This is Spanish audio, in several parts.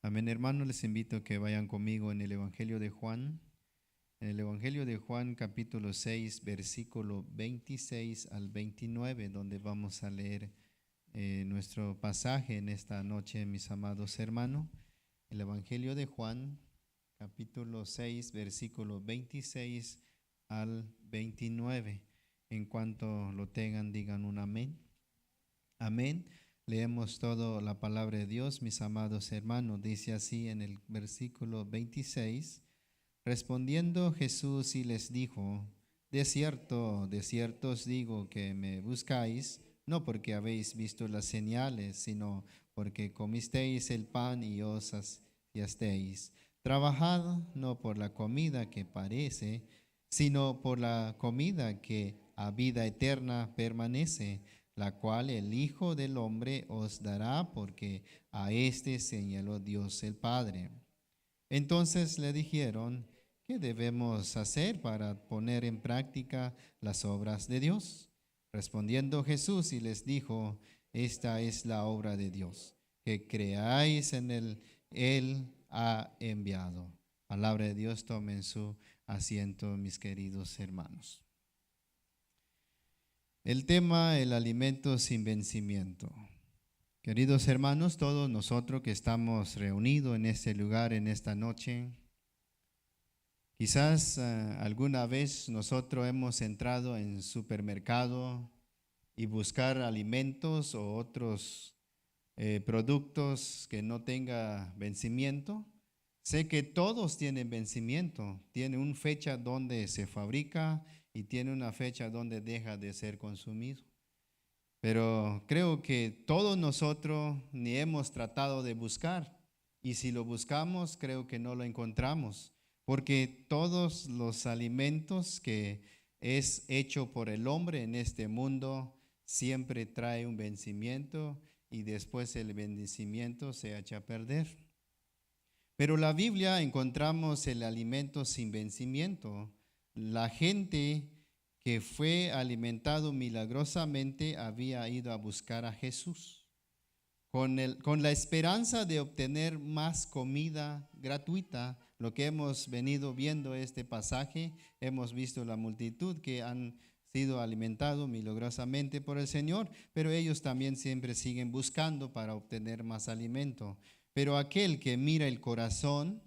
Amén, hermanos, les invito a que vayan conmigo en el Evangelio de Juan. En el Evangelio de Juan, capítulo 6, versículo 26 al 29, donde vamos a leer nuestro pasaje en esta noche, mis amados hermanos. El Evangelio de Juan, capítulo 6, versículo 26 al 29. En cuanto lo tengan, digan un amén. Amén. Leemos toda la palabra de Dios, mis amados hermanos. Dice así en el versículo 26. Respondiendo Jesús y les dijo: de cierto os digo que me buscáis, no porque habéis visto las señales, sino porque comisteis el pan y os saciasteis. Trabajad no por la comida que parece, sino por la comida que a vida eterna permanece, la cual el Hijo del Hombre os dará, porque a éste señaló Dios el Padre. Entonces le dijeron: ¿qué debemos hacer para poner en práctica las obras de Dios? Respondiendo Jesús y les dijo: esta es la obra de Dios, que creáis en Él ha enviado. Palabra de Dios, tomen su asiento, mis queridos hermanos. El tema: el alimento sin vencimiento. Queridos hermanos, todos nosotros que estamos reunidos en este lugar, en esta noche, quizás alguna vez nosotros hemos entrado en supermercado y buscar alimentos o otros productos que no tenga vencimiento. Sé que todos tienen vencimiento, tiene una fecha donde se fabrica y tiene una fecha donde deja de ser consumido. Pero creo que todos nosotros ni hemos tratado de buscar, y si lo buscamos creo que no lo encontramos, porque todos los alimentos que es hecho por el hombre en este mundo siempre trae un vencimiento y después el vencimiento se echa a perder. Pero en la Biblia encontramos el alimento sin vencimiento. La gente que fue alimentado milagrosamente había ido a buscar a Jesús con la esperanza de obtener más comida gratuita. Lo que hemos venido viendo este pasaje, hemos visto la multitud que han sido alimentados milagrosamente por el Señor, pero ellos también siempre siguen buscando para obtener más alimento. Pero aquel que mira el corazón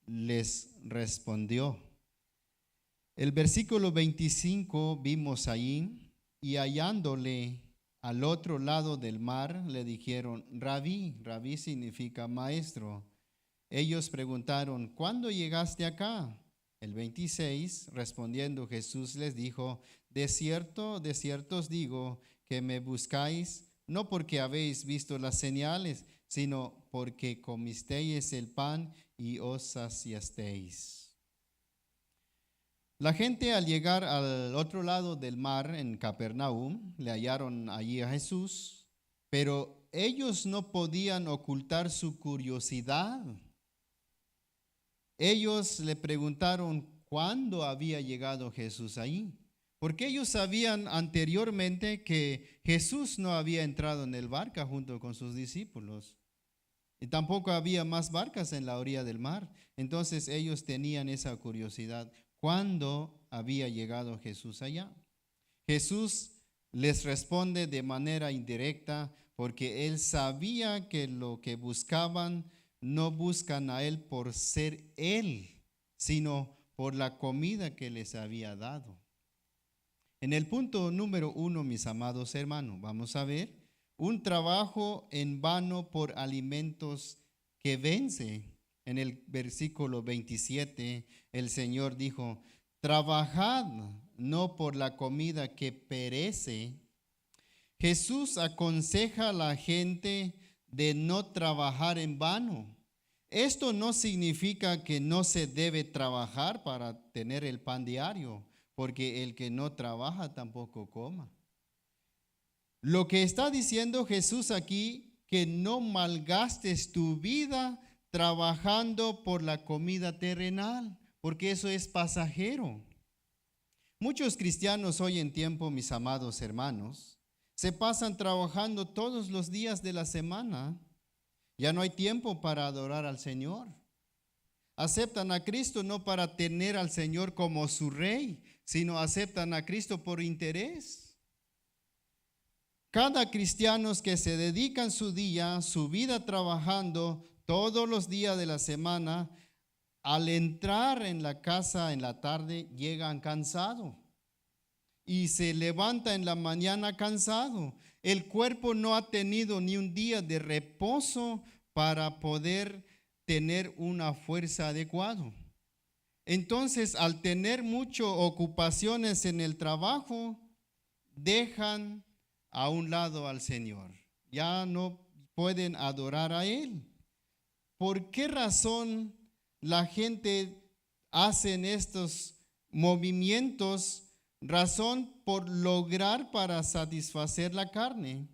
les respondió. El versículo 25 vimos ahí: y hallándole al otro lado del mar, le dijeron: Rabí. Rabí significa maestro. Ellos preguntaron: ¿cuándo llegaste acá? El 26, respondiendo Jesús les dijo: de cierto os digo que me buscáis, no porque habéis visto las señales, sino porque comisteis el pan y os saciasteis. La gente, al llegar al otro lado del mar, en Capernaum, le hallaron allí a Jesús, pero ellos no podían ocultar su curiosidad. Ellos le preguntaron cuándo había llegado Jesús ahí, porque ellos sabían anteriormente que Jesús no había entrado en el barca junto con sus discípulos, y tampoco había más barcas en la orilla del mar. Entonces ellos tenían esa curiosidad: ¿cuándo había llegado Jesús allá? Jesús les responde de manera indirecta, porque él sabía que lo que buscaban no buscan a él por ser él, sino por la comida que les había dado. En el punto número 1, mis amados hermanos, vamos a ver un trabajo en vano por alimentos que vence. En el versículo 27, el Señor dijo: trabajad no por la comida que perece. Jesús aconseja a la gente de no trabajar en vano. Esto no significa que no se debe trabajar para tener el pan diario, porque el que no trabaja tampoco coma. Lo que está diciendo Jesús aquí, que no malgastes tu vida trabajando por la comida terrenal, porque eso es pasajero. Muchos cristianos hoy en tiempo, mis amados hermanos, se pasan trabajando todos los días de la semana, Ya no hay tiempo para adorar al Señor. Aceptan a Cristo no para tener al Señor como su rey, sino aceptan a Cristo por interés. Cada cristiano que se dedican su día, su vida trabajando todos los días de la semana, al entrar en la casa en la tarde llegan cansados y se levanta en la mañana cansado. El cuerpo no ha tenido ni un día de reposo para poder tener una fuerza adecuada. Entonces, al tener muchas ocupaciones en el trabajo, dejan a un lado al Señor. Ya no pueden adorar a Él. ¿Por qué razón la gente hace estos movimientos? Razón por lograr para satisfacer la carne.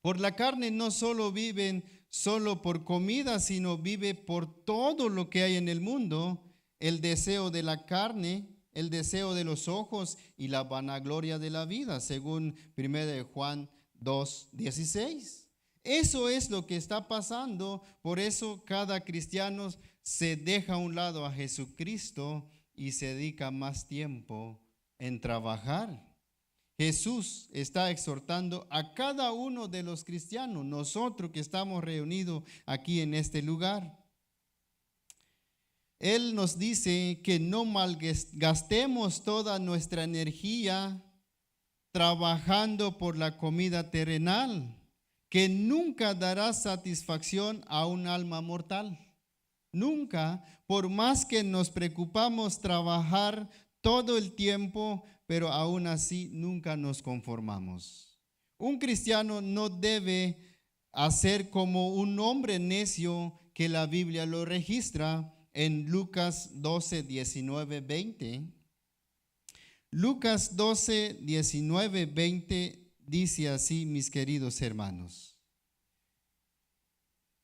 Por la carne no solo viven solo por comida, sino vive por todo lo que hay en el mundo, el deseo de la carne, el deseo de los ojos y la vanagloria de la vida, según 1 Juan 2:16. Eso es lo que está pasando, por eso cada cristiano se deja a un lado a Jesucristo y se dedica más tiempo en trabajar. Jesús está exhortando a cada uno de los cristianos, nosotros que estamos reunidos aquí en este lugar. Él nos dice que no malgastemos toda nuestra energía trabajando por la comida terrenal, que nunca dará satisfacción a un alma mortal. Nunca, por más que nos preocupamos trabajar todo el tiempo, pero aún así nunca nos conformamos. Un cristiano no debe hacer como un hombre necio que la Biblia lo registra en Lucas 12, 19, 20. Lucas 12, 19, 20 dice así, mis queridos hermanos.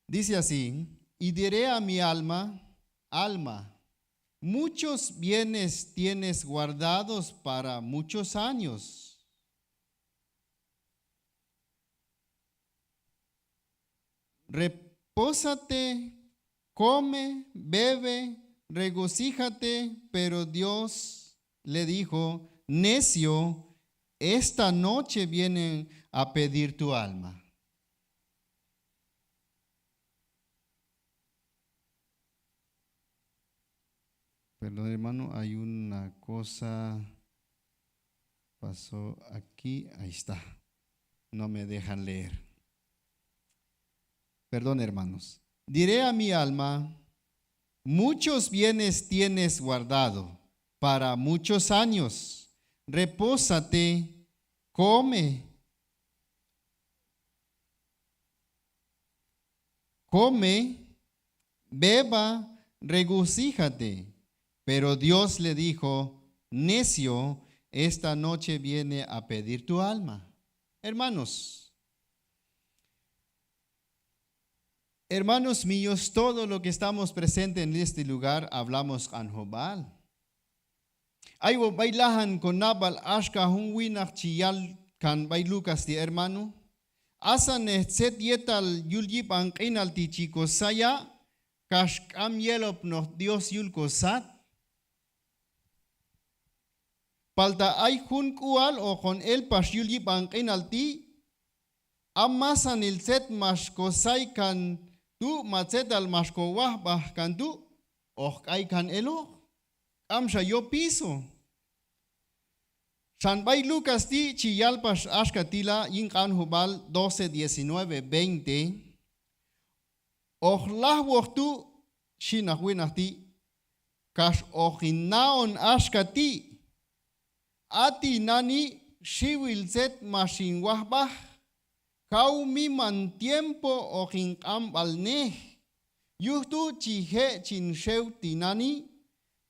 Dice así, y diré a mi alma, alma, muchos bienes tienes guardados para muchos años. Repósate, come, bebe, regocíjate, pero Dios le dijo, necio, esta noche vienen a pedir tu alma. Perdón, hermano, hay una cosa, pasó aquí, ahí está, no me dejan leer. Perdón, hermanos. Diré a mi alma, muchos bienes tienes guardado para muchos años. Repósate, come, beba, regocíjate. Pero Dios le dijo, necio, esta noche viene a pedir tu alma. Hermanos míos, todo lo que estamos presentes en este lugar, hablamos anjobal. Aywo bailahan con nabal ashka hunwinach chiyal kan bailukas di hermano. Asan set yetal yuljip ang kinal ti chico saya, kashkam yelop no Dios yulko sat. Palta ay hun kual o con el pas yuljip ang kinal ti, amasan il set mas kosay kan tu matset al mas kowah bah kan tu, oh ay kan elo. Am siya yo piso. San bay Lucas ti chiyalpas ashkatila yinkan hubal 12, 19, 20. Ohlah waktu shinahwinah ti kas ohinaon ashkati ati nani shiwil zet masin wahbah kau miman tiempo ohinkam balneh yuhtu chihe chin shew tinani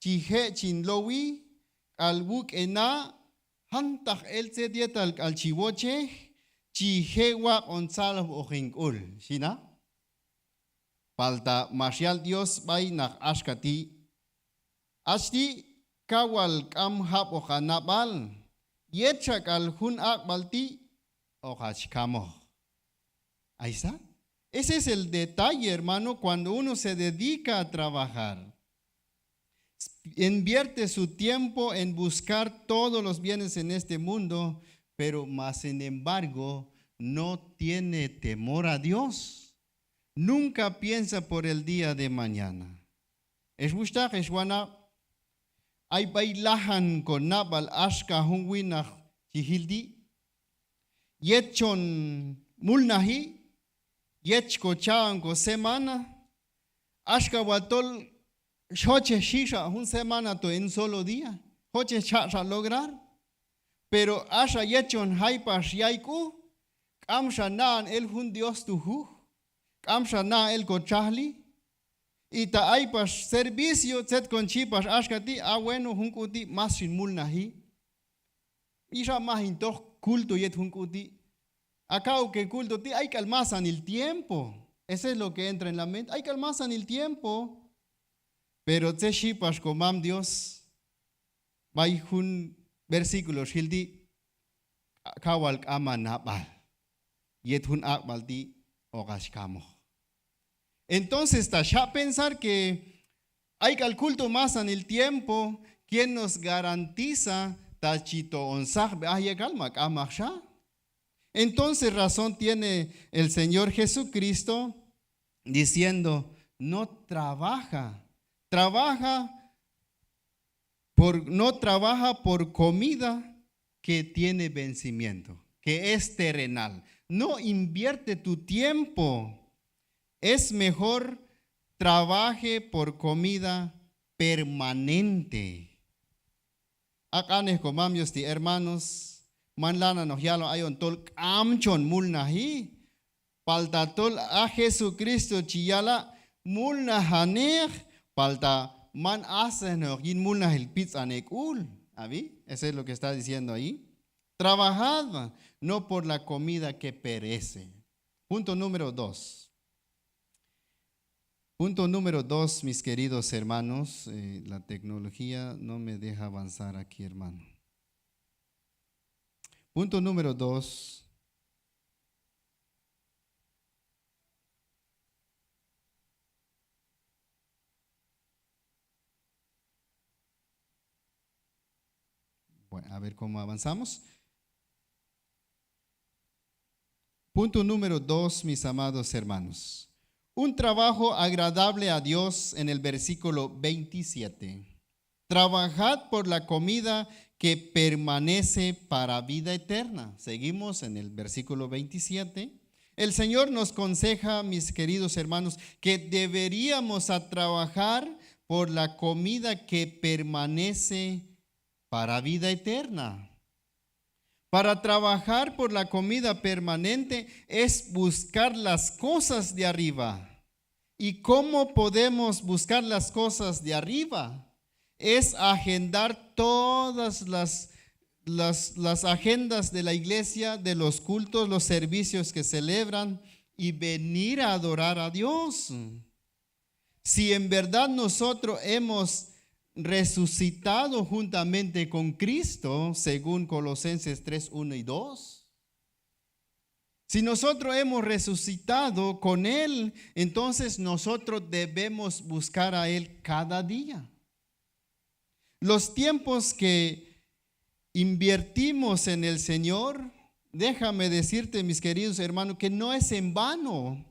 chihe chin lowi albuk ena hantak el sedietal al chivoche chihe wa onsal ohinkul sina palta marcial Dios bay nak ashkati ashti kawal kam hap ohanabal yetchak al hun ak balti okach kamo ahí está. Ese es el detalle, hermano, cuando uno se dedica a trabajar. Invierte su tiempo en buscar todos los bienes en este mundo, pero más sin embargo no tiene temor a Dios. Nunca piensa por el día de mañana. Es bustak es wana ay bailahan con nabal ashka hungwinah chihildi yetchon mulnahi yetchko chaan ko semana ashka watol Joche shisha un semana to en solo día. Joche chacha lograr. Pero asha yechon haipas yaiku. Kamsha naan el hun Dios tuhu. Kamsha na el kochahli. Y ta aipas servicio set con chipas ashkati. Bueno hunkuti más sin mulnahi. Isha más intoch culto yet hunkuti. Acá que culto ti hay que almazan el tiempo. Eso es lo que entra en la mente. Hay que almazan el tiempo. Pero te shipas comam Dios, vai un versículo shildi kawal amanabal, yet hun akbaldi ogashkamo. Entonces está ya pensar que hay que al culto más en el tiempo, quien nos garantiza tachito onsag beayegalmak amaksha. Entonces razón tiene el Señor Jesucristo diciendo, no no trabaja por comida que tiene vencimiento, que es terrenal. No invierte tu tiempo. Es mejor trabaje por comida permanente. Acá nos comamos de hermanos, manlana nos yalo ayon tol amchon mulnahi, paltatol a Jesucristo chiyala mulnahanech. Falta man hace no yin mulna el pizza nekul. ¿Abi? Eso es lo que está diciendo ahí. Trabajad no por la comida que perece. Punto número 2. Punto número 2, mis queridos hermanos. La tecnología no me deja avanzar aquí, hermano. Punto número 2. Bueno, a ver cómo avanzamos. Punto número 2, mis amados hermanos. Un trabajo agradable a Dios en el versículo 27. Trabajad por la comida que permanece para vida eterna. Seguimos en el versículo 27. El Señor nos aconseja, mis queridos hermanos, que deberíamos a trabajar por la comida que permanece para vida eterna. Para trabajar por la comida permanente es buscar las cosas de arriba. ¿Y cómo podemos buscar las cosas de arriba? Es agendar todas las agendas de la iglesia, de los cultos, los servicios que celebran y venir a adorar a Dios. Si en verdad nosotros hemos resucitado juntamente con Cristo, según Colosenses 3, 1 y 2. Si nosotros hemos resucitado con Él, entonces nosotros debemos buscar a Él cada día. Los tiempos que invertimos en el Señor, déjame decirte, mis queridos hermanos, que no es en vano.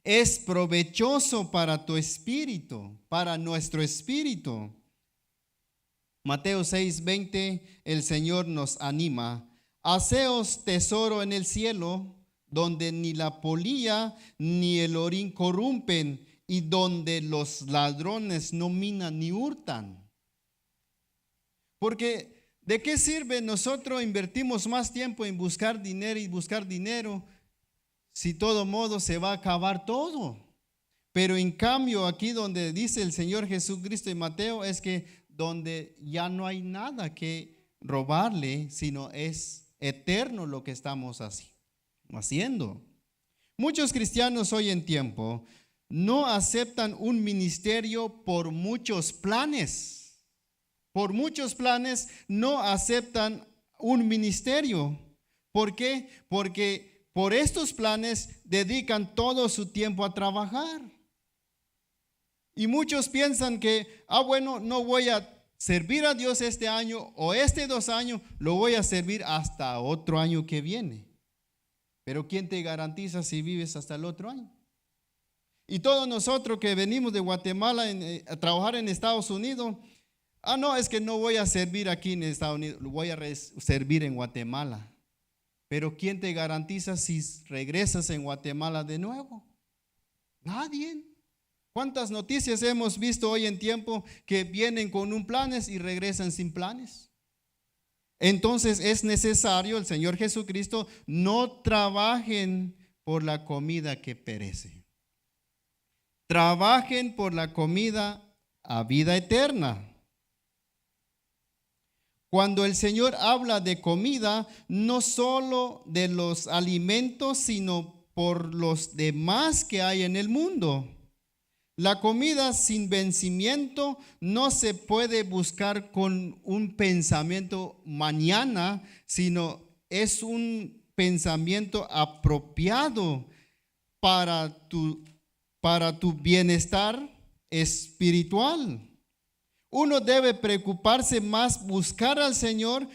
Es provechoso para tu espíritu, para nuestro espíritu. Mateo 6:20, el Señor nos anima. Haceos tesoro en el cielo, donde ni la polilla ni el orín corrompen, y donde los ladrones no minan ni hurtan. Porque ¿de qué sirve nosotros invertimos más tiempo en buscar dinero si todo modo se va a acabar todo? Pero en cambio aquí donde dice el Señor Jesucristo en Mateo es que donde ya no hay nada que robarle, sino es eterno lo que estamos haciendo. Muchos cristianos hoy en tiempo no aceptan un ministerio por muchos planes. Por muchos planes no aceptan un ministerio. ¿Por qué? Porque por estos planes dedican todo su tiempo a trabajar. Y muchos piensan que, bueno, no voy a servir a Dios este año o 2 años, lo voy a servir hasta otro año que viene. Pero ¿quién te garantiza si vives hasta el otro año? Y todos nosotros que venimos de Guatemala a trabajar en Estados Unidos, no, es que no voy a servir aquí en Estados Unidos, lo voy a servir en Guatemala. Pero ¿quién te garantiza si regresas en Guatemala de nuevo? Nadie. ¿Cuántas noticias hemos visto hoy en tiempo que vienen con un planes y regresan sin planes? Entonces es necesario, el Señor Jesucristo, no trabajen por la comida que perece. Trabajen por la comida a vida eterna. Cuando el Señor habla de comida, no solo de los alimentos, sino por los demás que hay en el mundo. La comida sin vencimiento no se puede buscar con un pensamiento mañana, sino es un pensamiento apropiado para tu bienestar espiritual. Uno debe preocuparse más buscar al Señor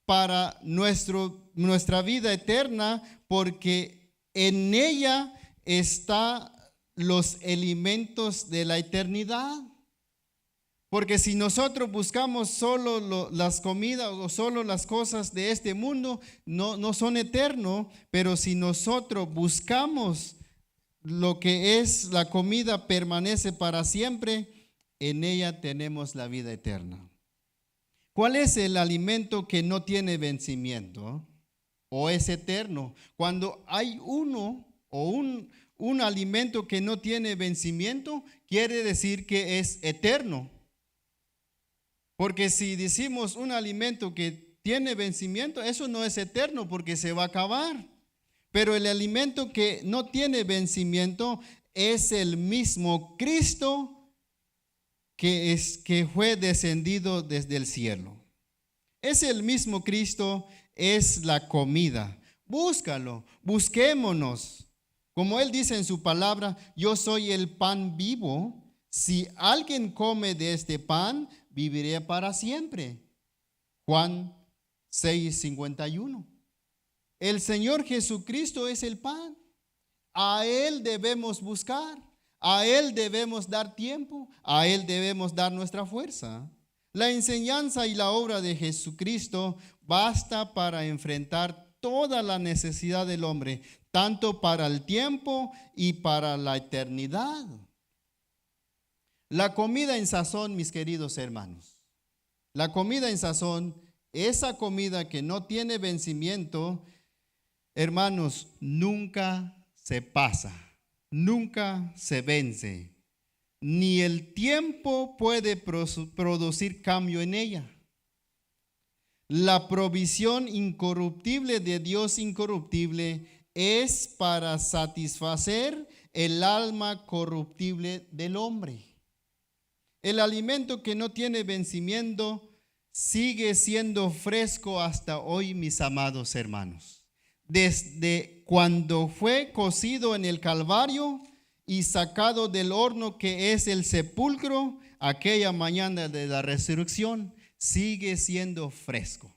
para nuestra vida eterna, porque en ella está los alimentos de la eternidad. Porque si nosotros buscamos solo las comidas o solo las cosas de este mundo, no son eternos. Pero si nosotros buscamos lo que es la comida permanece para siempre, en ella tenemos la vida eterna. ¿Cuál es el alimento que no tiene vencimiento o es eterno? Cuando hay uno o un alimento que no tiene vencimiento, quiere decir que es eterno. Porque si decimos un alimento que tiene vencimiento, eso no es eterno porque se va a acabar. Pero el alimento que no tiene vencimiento es el mismo Cristo que fue descendido desde el cielo. Es el mismo Cristo, es la comida. Búscalo, busquémonos. Como Él dice en su palabra, yo soy el pan vivo. Si alguien come de este pan, viviré para siempre. Juan 6:51. El Señor Jesucristo es el pan. A Él debemos buscar. A Él debemos dar tiempo. A Él debemos dar nuestra fuerza. La enseñanza y la obra de Jesucristo basta para enfrentar toda la necesidad del hombre, tanto para el tiempo y para la eternidad. La comida en sazón, mis queridos hermanos, la comida en sazón, esa comida que no tiene vencimiento, hermanos, nunca se pasa, nunca se vence, ni el tiempo puede producir cambio en ella. La provisión incorruptible de Dios incorruptible es para satisfacer el alma corruptible del hombre. El alimento que no tiene vencimiento sigue siendo fresco hasta hoy, mis amados hermanos. Desde cuando fue cocido en el Calvario y sacado del horno que es el sepulcro, aquella mañana de la resurrección, sigue siendo fresco.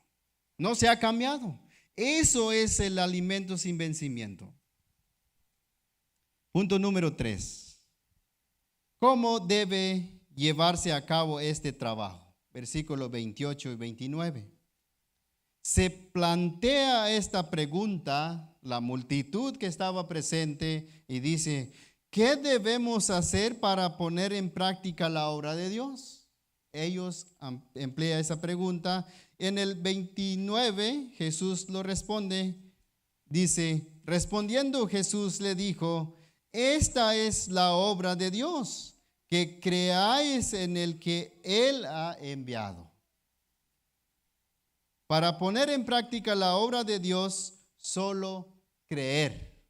No se ha cambiado. Eso es el alimento sin vencimiento. Punto número 3. ¿Cómo debe llevarse a cabo este trabajo? Versículos 28 y 29. Se plantea esta pregunta la multitud que estaba presente y dice, ¿qué debemos hacer para poner en práctica la obra de Dios? Ellos emplean esa pregunta. En el 29 Jesús lo responde, dice, respondiendo Jesús le dijo, esta es la obra de Dios, que creáis en el que Él ha enviado. Para poner en práctica la obra de Dios, solo creer.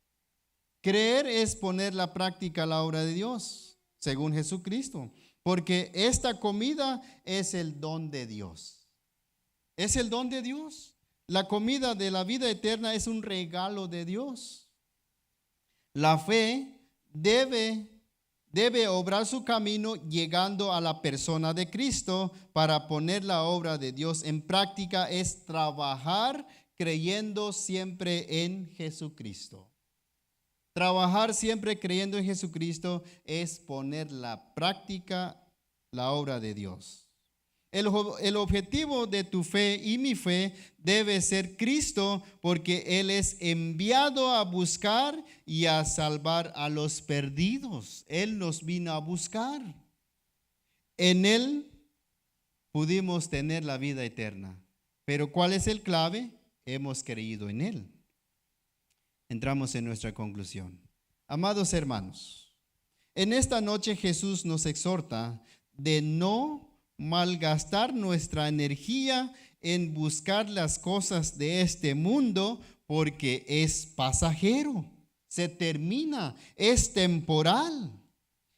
Creer es poner la práctica la obra de Dios, según Jesucristo, porque esta comida es el don de Dios. Es el don de Dios. La comida de la vida eterna es un regalo de Dios. La fe debe obrar su camino llegando a la persona de Cristo. Para poner la obra de Dios en práctica es trabajar creyendo siempre en Jesucristo. Trabajar siempre creyendo en Jesucristo es poner la práctica la obra de Dios. El objetivo de tu fe y mi fe debe ser Cristo, porque Él es enviado a buscar y a salvar a los perdidos. Él nos vino a buscar. En Él pudimos tener la vida eterna. Pero ¿cuál es el clave? Hemos creído en Él. Entramos en nuestra conclusión. Amados hermanos, en esta noche Jesús nos exhorta de no malgastar nuestra energía en buscar las cosas de este mundo, porque es pasajero, se termina, es temporal.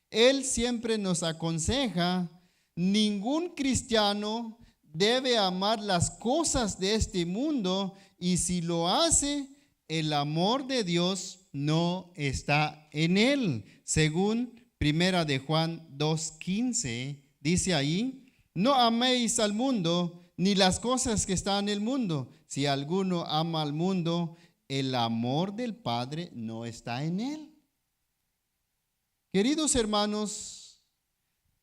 Él siempre nos aconseja: ningún cristiano debe amar las cosas de este mundo, y si lo hace, el amor de Dios no está en él. Según Primera de Juan 2:15, dice ahí: no améis al mundo, ni las cosas que están en el mundo. Si alguno ama al mundo, el amor del Padre no está en él. Queridos hermanos,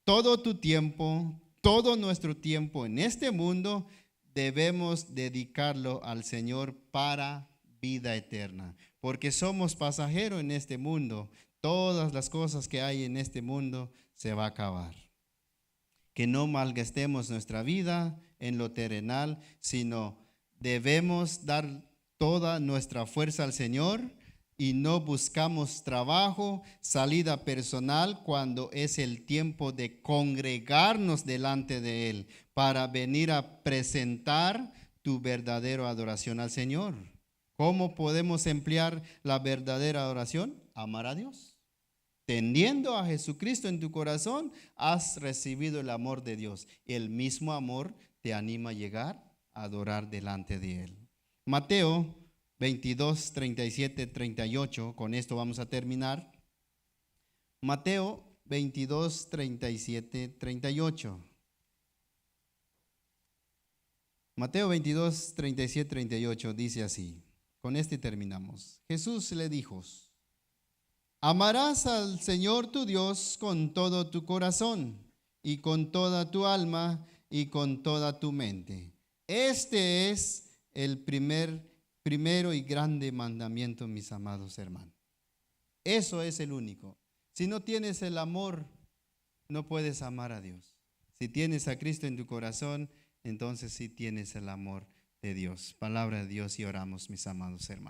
todo tu tiempo, todo nuestro tiempo en este mundo, debemos dedicarlo al Señor para vida eterna, porque somos pasajeros en este mundo. Todas las cosas que hay en este mundo se va a acabar. Que no malgastemos nuestra vida en lo terrenal, sino debemos dar toda nuestra fuerza al Señor y no buscamos trabajo, salida personal, cuando es el tiempo de congregarnos delante de Él para venir a presentar tu verdadera adoración al Señor. ¿Cómo podemos emplear la verdadera adoración? Amar a Dios. Teniendo a Jesucristo en tu corazón, has recibido el amor de Dios. El mismo amor te anima a llegar a adorar delante de Él. Mateo 22, 37, 38, con esto vamos a terminar. Mateo 22, 37, 38. Mateo 22, 37, 38 dice así. Con este terminamos. Jesús le dijo: amarás al Señor tu Dios con todo tu corazón y con toda tu alma y con toda tu mente. Este es el primero y grande mandamiento, mis amados hermanos. Eso es el único. Si no tienes el amor, no puedes amar a Dios. Si tienes a Cristo en tu corazón, entonces sí tienes el amor de Dios. Palabra de Dios, y oramos, mis amados hermanos.